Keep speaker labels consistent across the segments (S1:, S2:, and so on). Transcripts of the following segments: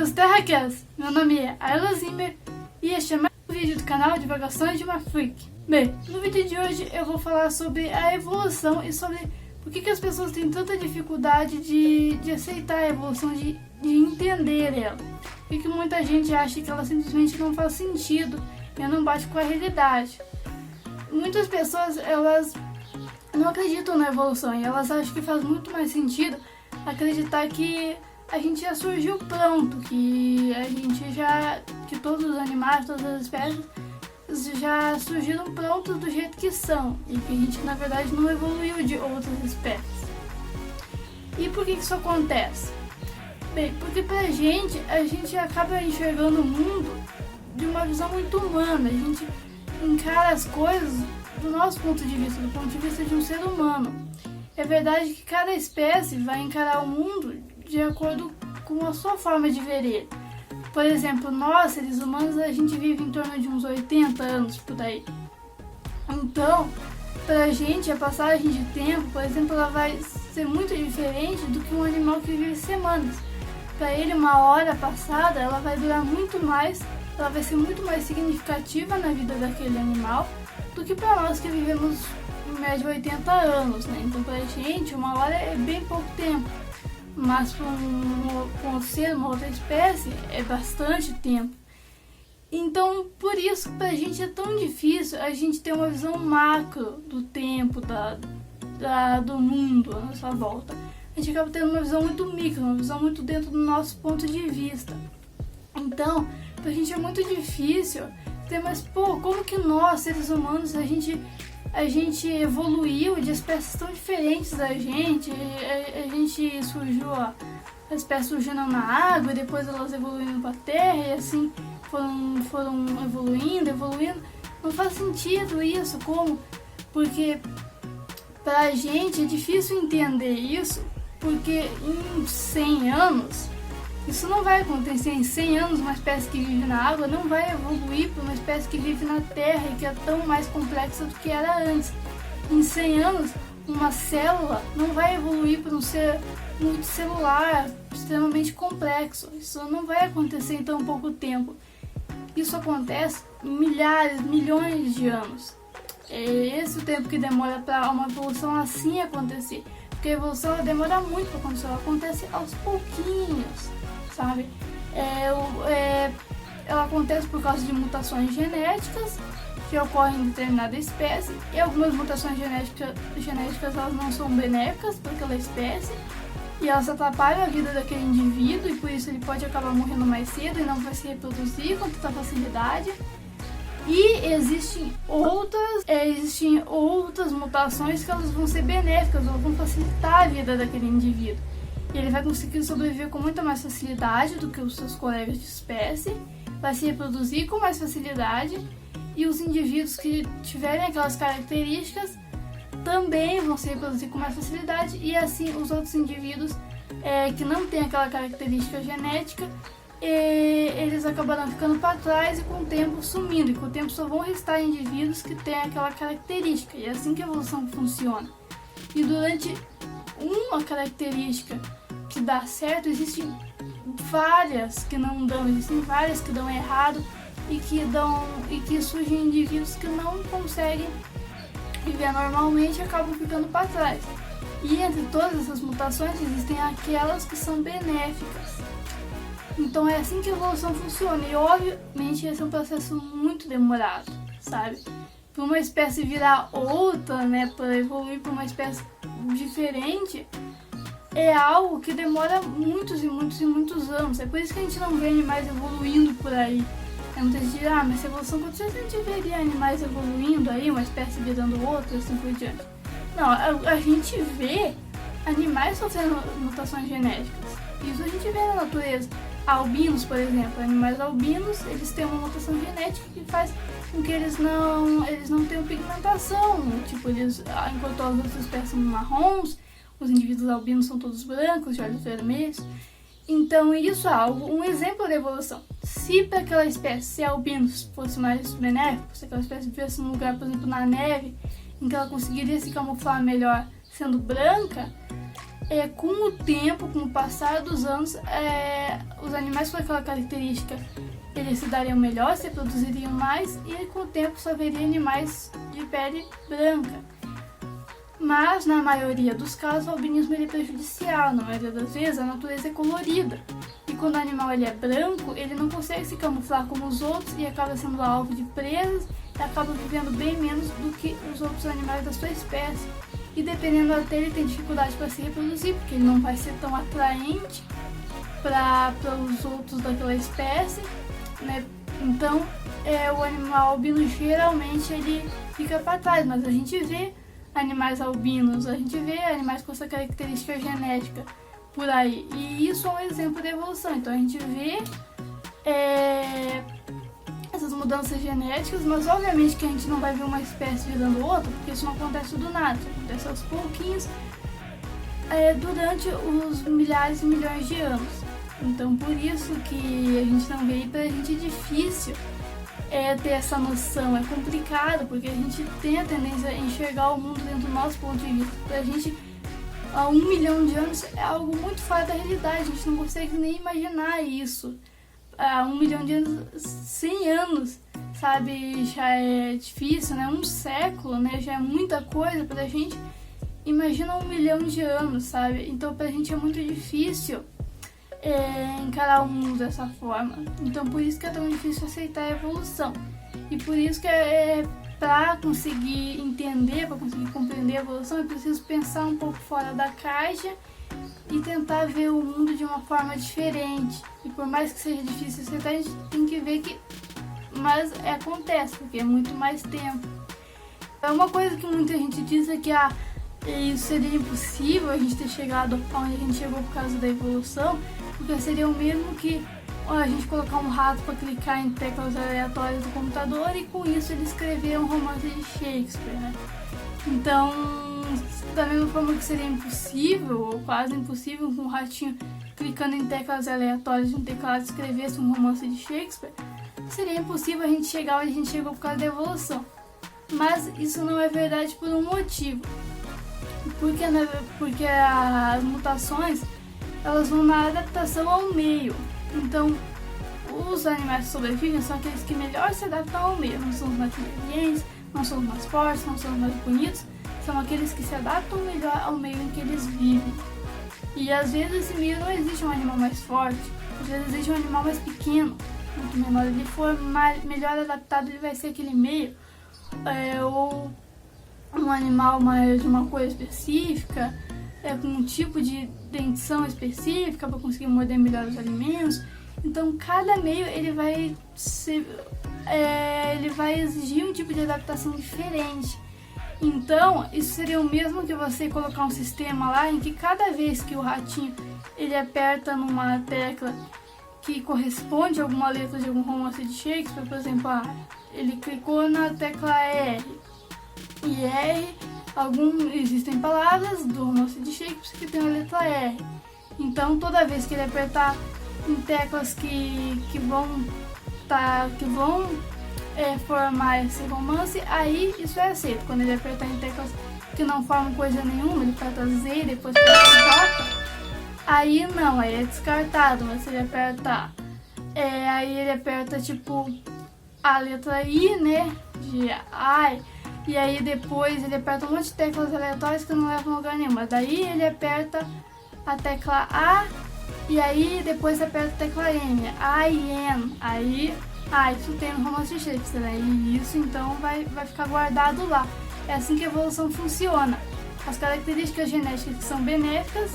S1: Saudações terráqueas! Meu nome é Ayla Zimmer e este é mais um vídeo do canal Divagações de uma Freak. Bem, no vídeo de hoje eu vou falar sobre a evolução e sobre por que as pessoas têm tanta dificuldade de aceitar a evolução, de entender ela. Por que muita gente acha que ela simplesmente não faz sentido e não bate com a realidade. Muitas pessoas, elas não acreditam na evolução e elas acham que faz muito mais sentido acreditar que a gente já surgiu pronto, que todos os animais, todas as espécies já surgiram prontos do jeito que são e que a gente na verdade não evoluiu de outras espécies. E por que isso acontece? Bem, porque a gente acaba enxergando o mundo de uma visão muito humana, a gente encara as coisas do nosso ponto de vista, do ponto de vista de um ser humano. É verdade que cada espécie vai encarar o mundo de acordo com a sua forma de ver ele. Por exemplo, nós, seres humanos, a gente vive em torno de uns 80 anos por aí. Então, pra gente, a passagem de tempo, por exemplo, ela vai ser muito diferente do que um animal que vive semanas. Para ele, uma hora passada, ela vai durar muito mais, ela vai ser muito mais significativa na vida daquele animal do que para nós que vivemos em média 80 anos, né? Então, pra gente, uma hora é bem pouco tempo. Mas para um ser, uma outra espécie, é bastante tempo. Então, por isso, pra gente é tão difícil a gente ter uma visão macro do tempo, do mundo à nossa volta. A gente acaba tendo uma visão muito micro, uma visão muito dentro do nosso ponto de vista. Então, pra gente é muito difícil ter, mas como que nós, seres humanos, a gente evoluiu de espécies tão diferentes da gente, a gente surgiu, as espécies surgiram na água, e depois elas evoluindo para a terra, e assim foram evoluindo. Não faz sentido isso, como? Porque pra gente é difícil entender isso, porque em 100 anos, isso não vai acontecer. Em 100 anos, uma espécie que vive na água não vai evoluir para uma espécie que vive na terra e que é tão mais complexa do que era antes. Em 100 anos, uma célula não vai evoluir para um ser multicelular, extremamente complexo. Isso não vai acontecer em tão pouco tempo. Isso acontece em milhares, milhões de anos. É esse o tempo que demora para uma evolução assim acontecer. Porque a evolução ela demora muito para acontecer, ela acontece aos pouquinhos. Sabe? Ela acontece por causa de mutações genéticas que ocorrem em determinada espécie, e algumas mutações genéticas elas não são benéficas para aquela espécie e elas atrapalham a vida daquele indivíduo, e por isso ele pode acabar morrendo mais cedo e não vai se reproduzir com tanta facilidade. E existem outras mutações que elas vão ser benéficas, elas vão facilitar a vida daquele indivíduo. E ele vai conseguir sobreviver com muita mais facilidade do que os seus colegas de espécie, vai se reproduzir com mais facilidade, e os indivíduos que tiverem aquelas características também vão se reproduzir com mais facilidade, e assim os outros indivíduos que não têm aquela característica genética, eles acabarão ficando para trás e com o tempo sumindo, e com o tempo só vão restar indivíduos que têm aquela característica, e é assim que a evolução funciona. E durante uma característica que dá certo, existem várias que não dão, existem várias que dão errado e que surgem indivíduos que não conseguem viver normalmente e acabam ficando para trás. E entre todas essas mutações existem aquelas que são benéficas. Então é assim que a evolução funciona, e obviamente esse é um processo muito demorado, sabe? Para uma espécie virar outra, né, para evoluir para uma espécie diferente, é algo que demora muitos anos. É por isso que a gente não vê animais evoluindo por aí. Muita gente diz, mas se a evolução acontecesse, a gente veria animais evoluindo aí, uma espécie virando outra, assim por diante. Não, a gente vê animais sofrendo mutações genéticas. Isso a gente vê na natureza. Albinos, por exemplo, animais albinos, eles têm uma mutação genética que faz com que eles não tenham pigmentação. Tipo, enquanto as outras espécies são marrons, os indivíduos albinos são todos brancos, de olhos vermelhos. Então isso é um exemplo da evolução. Se para aquela espécie ser albinos fosse mais benéfico, se aquela espécie vivesse num lugar, por exemplo, na neve, em que ela conseguiria se camuflar melhor sendo branca, Com o tempo, com o passar dos anos, os animais com aquela característica eles se dariam melhor, se reproduziriam mais, e com o tempo só haveria animais de pele branca. Mas na maioria dos casos o albinismo ele é prejudicial, na maioria das vezes a natureza é colorida. E quando o animal ele é branco, ele não consegue se camuflar como os outros e acaba sendo alvo de presas e acaba vivendo bem menos do que os outros animais da sua espécie. E dependendo até ele tem dificuldade para se reproduzir, porque ele não vai ser tão atraente para os outros daquela espécie, né? Então o animal albino geralmente ele fica para trás, mas a gente vê animais albinos, a gente vê animais com essa característica genética por aí, e isso é um exemplo da evolução. Então a gente vê essas mudanças genéticas, mas obviamente que a gente não vai ver uma espécie virando outra, porque isso não acontece do nada, isso acontece aos pouquinhos durante os milhares e milhões de anos. Então por isso que a gente não vê, e pra gente é difícil ter essa noção, é complicado, porque a gente tem a tendência a enxergar o mundo dentro do nosso ponto de vista. Pra gente, há 1 milhão de anos é algo muito fora da realidade, a gente não consegue nem imaginar isso. Há 1 milhão de anos, 100 anos, sabe, já é difícil, né? Um século, né? Já é muita coisa pra gente. Imagina 1 milhão de anos, sabe? Então pra gente é muito difícil encarar o mundo dessa forma. Então por isso que é tão difícil aceitar a evolução. E por isso que para conseguir entender, para conseguir compreender a evolução, é preciso pensar um pouco fora da caixa e tentar ver o mundo de uma forma diferente. E por mais que seja difícil aceitar, a gente tem que ver que acontece, porque é muito mais tempo. É uma coisa que muita gente diz que isso seria impossível a gente ter chegado onde a gente chegou por causa da evolução, porque seria o mesmo que a gente colocar um rato para clicar em teclas aleatórias do computador e com isso ele escrever um romance de Shakespeare, né? Então, da mesma forma que seria impossível, ou quase impossível, com um ratinho clicando em teclas aleatórias de um teclado escrevesse um romance de Shakespeare, seria impossível a gente chegar onde a gente chegou por causa da evolução. Mas isso não é verdade por um motivo. Porque as mutações elas vão na adaptação ao meio. Então, os animais que sobrevivem são aqueles que melhor se adaptam ao meio. Não são os mais inteligentes, não são os mais fortes, não são os mais bonitos. São aqueles que se adaptam melhor ao meio em que eles vivem. E às vezes esse meio não existe um animal mais forte. Às vezes existe um animal mais pequeno. Quanto menor ele for, melhor adaptado ele vai ser aquele meio. Ou um animal mais de uma cor específica, com um tipo de dentição específica para conseguir morder melhor os alimentos. Então cada meio ele vai exigir um tipo de adaptação diferente. Então isso seria o mesmo que você colocar um sistema lá em que cada vez que o ratinho ele aperta numa tecla que corresponde a alguma letra de algum romance de Shakespeare, por exemplo, ele clicou na tecla R, e R, existem palavras do romance de Shakespeare que tem a letra R. Então toda vez que ele apertar em teclas que vão formar esse romance, aí isso é aceito. Quando ele apertar em teclas que não formam coisa nenhuma, ele aperta Z e depois J, aí não, aí é descartado. Mas se ele apertar, aí ele aperta tipo a letra I, né, de I, e aí depois ele aperta um monte de teclas aleatórias que não levam a lugar nenhum. Mas daí ele aperta a tecla A e aí depois aperta a tecla M, A e N. Aí, isso tem no romance de Shakespeare, né? E isso então vai ficar guardado lá. É assim que a evolução funciona. As características genéticas que são benéficas,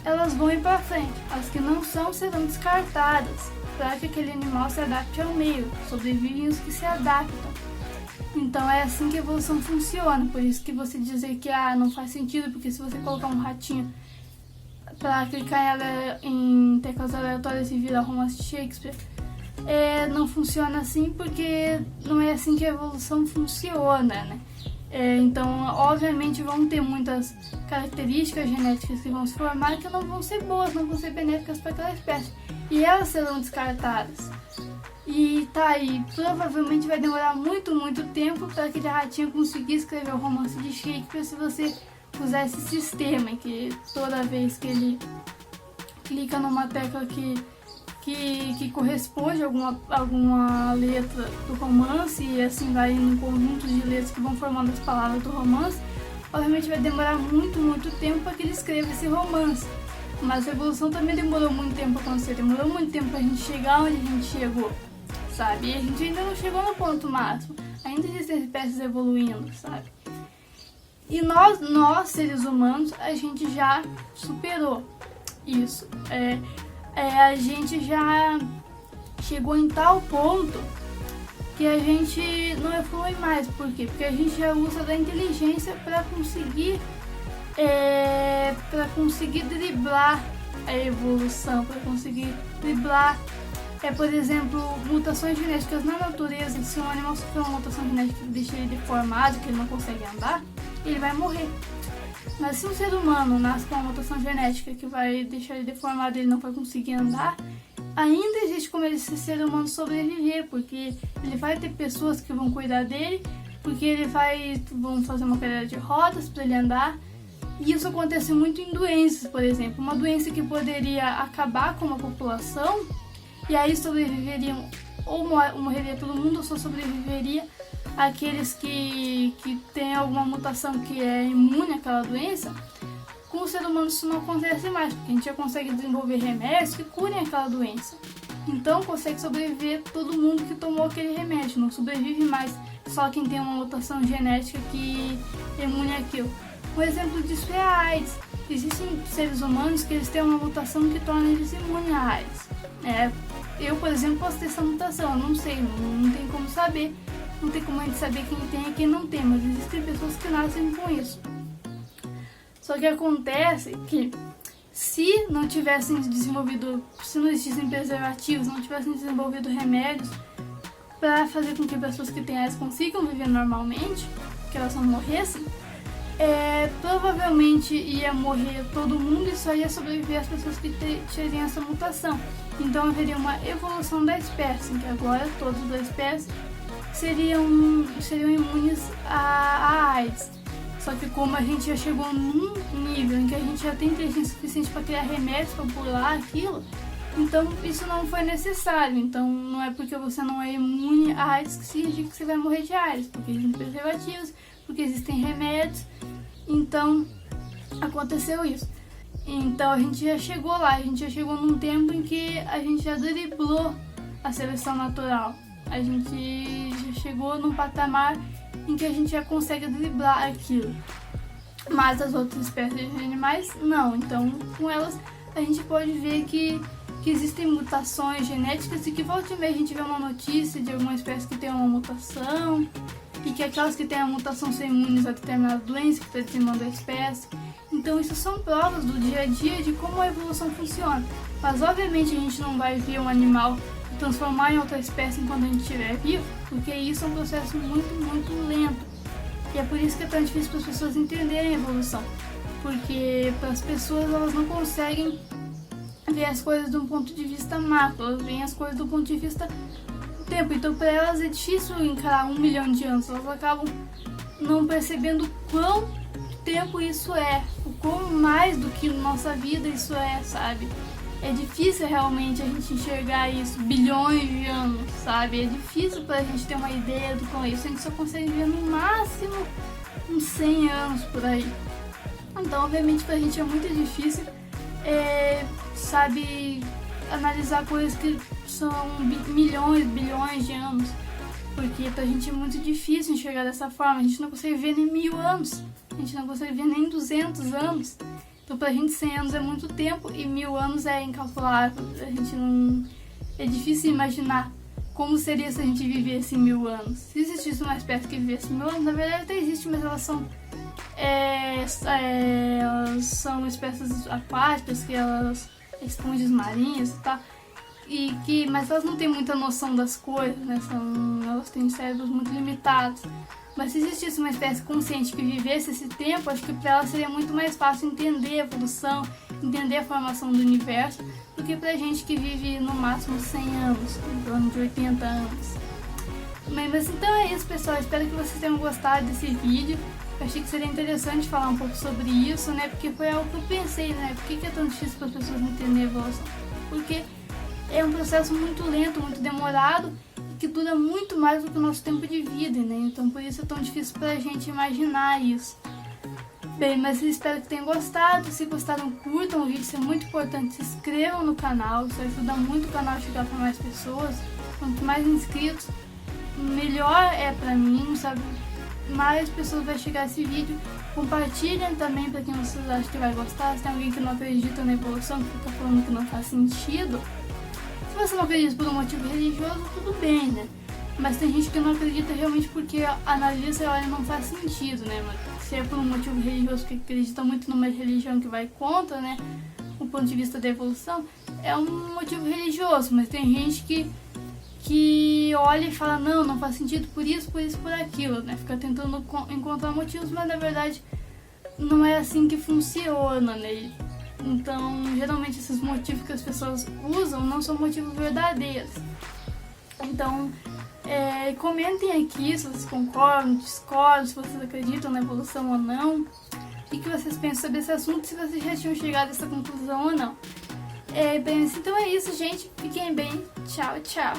S1: elas vão ir para frente. As que não são serão descartadas, para que aquele animal se adapte ao meio. Sobrevivem os que se adaptam. Então é assim que a evolução funciona. Por isso que você dizer que não faz sentido, porque se você colocar um ratinho para clicar em teclas aleatórias e virar romance de Shakespeare, não funciona assim, porque não é assim que a evolução funciona, né? Então, obviamente, vão ter muitas características genéticas que vão se formar que não vão ser boas, não vão ser benéficas para aquela espécie. E elas serão descartadas. E provavelmente vai demorar muito, muito tempo para aquele ratinho conseguir escrever o romance de Shakespeare se você usar esse sistema que toda vez que ele clica numa tecla que corresponde a alguma letra do romance, e assim vai em um conjunto de letras que vão formando as palavras do romance, obviamente vai demorar muito tempo para que ele escreva esse romance. Mas a evolução também demorou muito tempo para acontecer, demorou muito tempo para a gente chegar onde a gente chegou, sabe? E a gente ainda não chegou no ponto máximo, ainda existem espécies evoluindo, sabe? E nós seres humanos, a gente já superou isso. A gente já chegou em tal ponto que a gente não evolui mais. Por quê? Porque a gente já usa da inteligência para conseguir driblar a evolução, para conseguir driblar, por exemplo, mutações genéticas na natureza. Se um animal sofrer uma mutação genética que deixa ele deformado, que ele não consegue andar, ele vai morrer. Mas se um ser humano nasce com uma mutação genética que vai deixar ele deformado e ele não vai conseguir andar, ainda existe como esse ser humano sobreviver, porque ele vai ter pessoas que vão cuidar dele, porque vão fazer uma cadeira de rodas para ele andar. E isso acontece muito em doenças, por exemplo. Uma doença que poderia acabar com uma população, e aí sobreviveriam, ou morreria todo mundo, ou só sobreviveria aqueles que têm alguma mutação que é imune àquela doença. Com o ser humano isso não acontece mais, porque a gente já consegue desenvolver remédios que curem aquela doença. Então consegue sobreviver todo mundo que tomou aquele remédio, não sobrevive mais só quem tem uma mutação genética que é imune àquilo. Um exemplo disso é a AIDS. Existem seres humanos que eles têm uma mutação que torna eles imunes à AIDS. Eu, por exemplo, posso ter essa mutação, eu não sei, não tem como saber. Não tem como a gente saber quem tem e quem não tem, mas existem pessoas que nascem com isso. Só que acontece que se não existissem preservativos, não tivessem desenvolvido remédios para fazer com que pessoas que têm AIDS consigam viver normalmente, que elas não morressem, provavelmente ia morrer todo mundo e só ia sobreviver as pessoas que teriam essa mutação. Então haveria uma evolução da espécie, em que agora todos da espécie seriam imunes à AIDS. Só que como a gente já chegou num nível em que a gente já tem inteligência suficiente para criar remédios para burlar aquilo, então isso não foi necessário. Então não é porque você não é imune à AIDS que significa que você vai morrer de AIDS, porque existem preservativos, porque existem remédios. Então aconteceu isso. Então a gente já chegou lá, a gente já chegou num tempo em que a gente já driblou a seleção natural. A gente já chegou num patamar em que a gente já consegue driblar aquilo. Mas as outras espécies de animais, não. Então, com elas, a gente pode ver que existem mutações genéticas e que volta e meia a gente vê uma notícia de alguma espécie que tem uma mutação e que aquelas que têm a mutação são imunes a determinada doença que está dizimando a espécie. Então, isso são provas do dia a dia de como a evolução funciona. Mas, obviamente, a gente não vai ver um animal transformar em outra espécie enquanto a gente estiver vivo, porque isso é um processo muito lento. E é por isso que é tão difícil para as pessoas entenderem a evolução, porque para as pessoas elas não conseguem ver as coisas de um ponto de vista macro, elas veem as coisas do ponto de vista do tempo. Então para elas é difícil encarar 1 milhão de anos, elas acabam não percebendo quão tempo isso é, o quão mais do que nossa vida isso é, sabe? É difícil realmente a gente enxergar isso, bilhões de anos, sabe? É difícil pra gente ter uma ideia do quão é isso. A gente só consegue ver no máximo uns 100 anos por aí. Então, obviamente, pra gente é muito difícil, sabe, analisar coisas que são milhões, bilhões de anos. Porque pra gente é muito difícil enxergar dessa forma. A gente não consegue ver nem 1000 anos. A gente não consegue ver nem 200 anos. Então pra gente 100 anos é muito tempo e 1000 anos é incalculável. A gente não... É difícil imaginar como seria se a gente vivesse 1000 anos. Se existisse uma espécie que vivesse 1000 anos, na verdade até existe, mas elas são espécies aquáticas, que elas esponjas marinhas e tal. Mas elas não têm muita noção das coisas, né? Elas têm cérebros muito limitados. Mas se existisse uma espécie consciente que vivesse esse tempo, acho que para ela seria muito mais fácil entender a evolução, entender a formação do universo, do que pra gente que vive no máximo 100 anos, em torno de 80 anos. Mas então é isso, pessoal. Espero que vocês tenham gostado desse vídeo. Eu achei que seria interessante falar um pouco sobre isso, né? Porque foi algo que eu pensei, né? Por que é tão difícil para as pessoas entenderem a evolução? Porque é um processo muito lento, muito demorado, que dura muito mais do que o nosso tempo de vida, né? Então por isso é tão difícil pra gente imaginar isso. Bem, mas espero que tenham gostado. Se gostaram, curtam o vídeo, isso é muito importante. Se inscrevam no canal, isso ajuda muito o canal a chegar para mais pessoas. Quanto mais inscritos, melhor é pra mim, sabe? Mais pessoas vai chegar esse vídeo. Compartilhem também pra quem vocês acham que vai gostar. Se tem alguém que não acredita na evolução, que fica falando que não faz sentido. Se você não acredita por um motivo religioso, tudo bem, né? Mas tem gente que não acredita realmente porque analisa e olha, não faz sentido, né? Mas se é por um motivo religioso, que acredita muito numa religião que vai contra, né? O ponto de vista da evolução, é um motivo religioso. Mas tem gente que olha e fala, não faz sentido por isso, por aquilo, né? Fica tentando encontrar motivos, mas na verdade não é assim que funciona, né? Então, geralmente esses motivos que as pessoas usam não são motivos verdadeiros. Então, comentem aqui se vocês concordam, discordam, se vocês acreditam na evolução ou não. O que vocês pensam sobre esse assunto, se vocês já tinham chegado a essa conclusão ou não. Bem, então é isso, gente. Fiquem bem. Tchau, tchau.